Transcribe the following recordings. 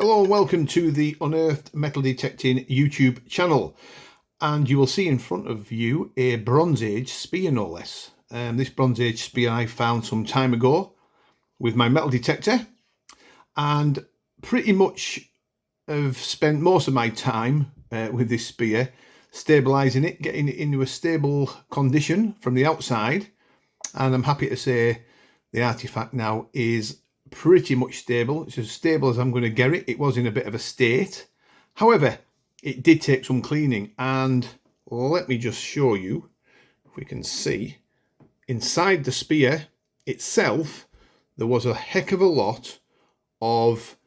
Hello and welcome to the Unearthed Metal Detecting YouTube channel. And you will see in front of you a Bronze Age spear, no less. This Bronze Age spear I found some time ago with my metal detector, and pretty much have spent most of my time with this spear stabilising it, getting it into a stable condition from the outside. And I'm happy to say the artefact now is pretty much stable. It's as stable as I'm going to get it. It was in a bit of a state. However, it did take some cleaning, and let me just show you, if we can see, inside the spear itself, there was a heck of a lot of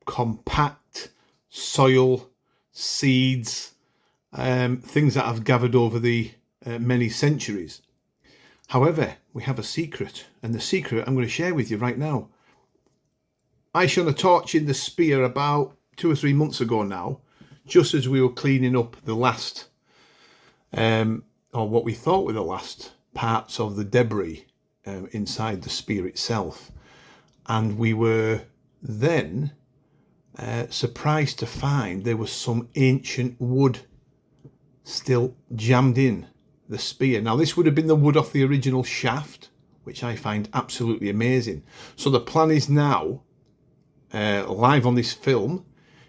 compact soil, seeds, things that I've gathered over the many centuries. However, we have a secret, and the secret I'm going to share with you right now. I shone a torch in the spear about 2 or 3 months ago now, just as we were cleaning up the last, or what we thought were the last parts of the debris inside the spear itself. And we were then surprised to find there was some ancient wood still jammed in the spear. Now, this would have been the wood off the original shaft, which I find absolutely amazing. So the plan is now, live on this film,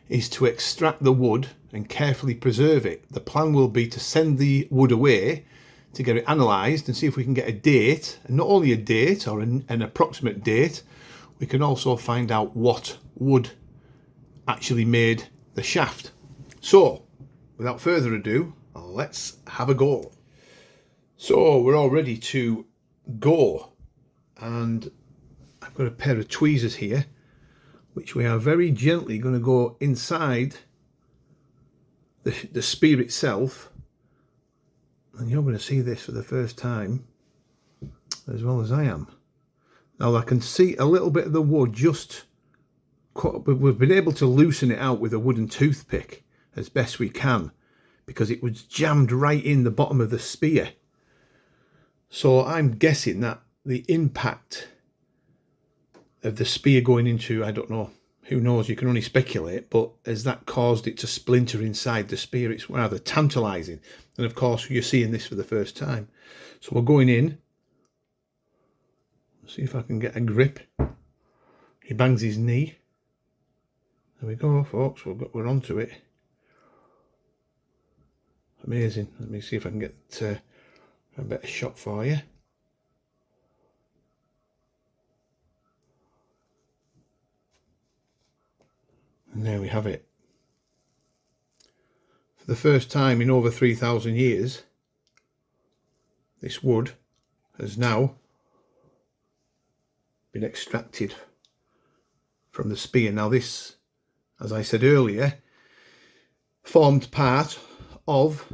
is to extract the wood and carefully preserve it. The plan will be to send the wood away to get it analysed and see if we can get a date, and not only a date or an approximate date, we can also find out what wood actually made the shaft. So, without further ado, let's have a go. So we're all ready to go, and I've got a pair of tweezers here, which we are very gently going to go inside the spear itself. And you're going to see this for the first time, as well as I am. Now I can see a little bit of the wood just, we've been able to loosen it out with a wooden toothpick as best we can, because it was jammed right in the bottom of the spear. So I'm guessing that the impact of the spear going into, I don't know, who knows, you can only speculate, but has that caused it to splinter inside the spear? It's rather tantalising. And of course, you're seeing this for the first time. So we're going in. See if I can get a grip. He bangs his knee. There we go, folks, we're onto it. Amazing. Let me see if I can get a better shot for you. And there we have it. For the first time in over 3,000 years, this wood has now been extracted from the spear. Now this, as I said earlier, formed part of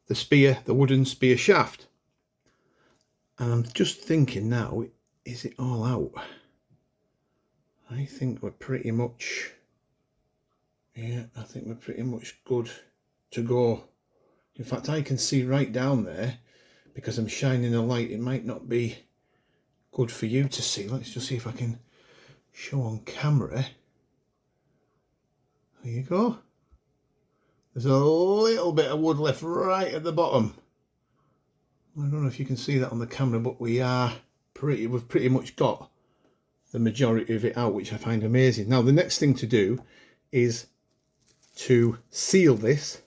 the spear, the wooden spear shaft. And I'm just thinking now, is it all out? I think we're pretty much, I think we're pretty much good to go. In fact, I can see right down there, because I'm shining the light. It might not be good for you to see. Let's just see if I can show on camera. There you go. There's a little bit of wood left right at the bottom. I don't know if you can see that on the camera, but we've pretty much got the majority of it out, which I find amazing. Now the next thing to do is to seal this.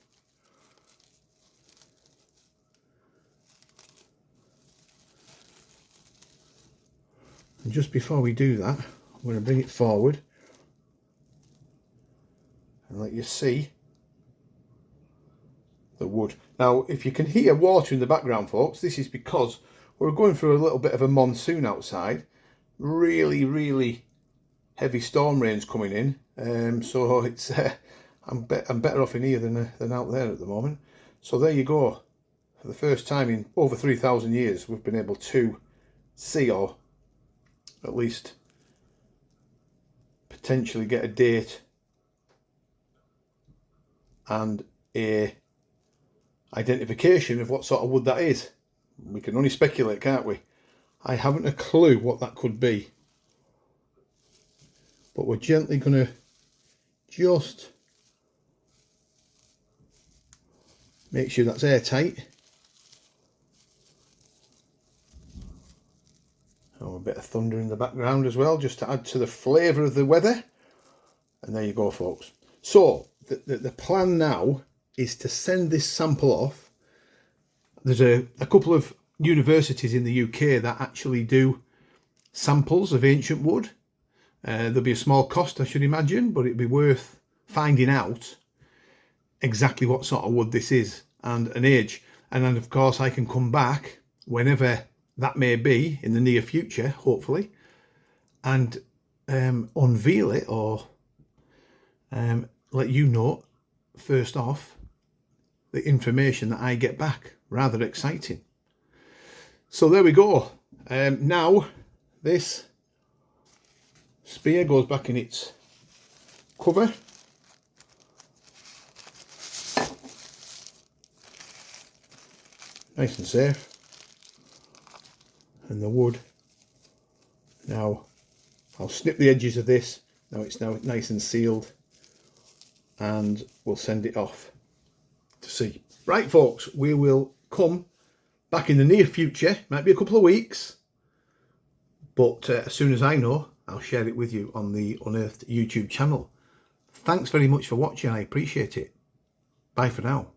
And just before we do that, I'm going to bring it forward and let you see the wood. Now, if you can hear water in the background, folks, this is because we're going through a little bit of a monsoon outside. Really heavy storm rain's coming in, so it's I'm better off in here than out there at the moment. So there you go. For the first time in over 3,000 years, we've been able to see, or at least potentially get a date and a identification of what sort of wood that is. We can only speculate, can't we? I haven't a clue what that could be, but we're gently going to just make sure that's airtight. Oh, a bit of thunder in the background as well, just to add to the flavour of the weather. And there you go, folks. So the plan now is to send this sample off. There's a couple of universities in the UK that actually do samples of ancient wood. There'll be a small cost, I should imagine, but it'd be worth finding out exactly what sort of wood this is and an age. And then, of course, I can come back whenever that may be in the near future, hopefully, and unveil it or let you know first off the information that I get back. Rather exciting. So there we go. Now this spear goes back in its cover. Nice and safe. And the wood, now I'll snip the edges of this. Now it's now nice and sealed, and we'll send it off to sea. Right, folks, we will come back in the near future. Might be a couple of weeks, but as soon as I know, I'll share it with you on the Unearthed YouTube channel. Thanks very much for watching. I appreciate it. Bye for now.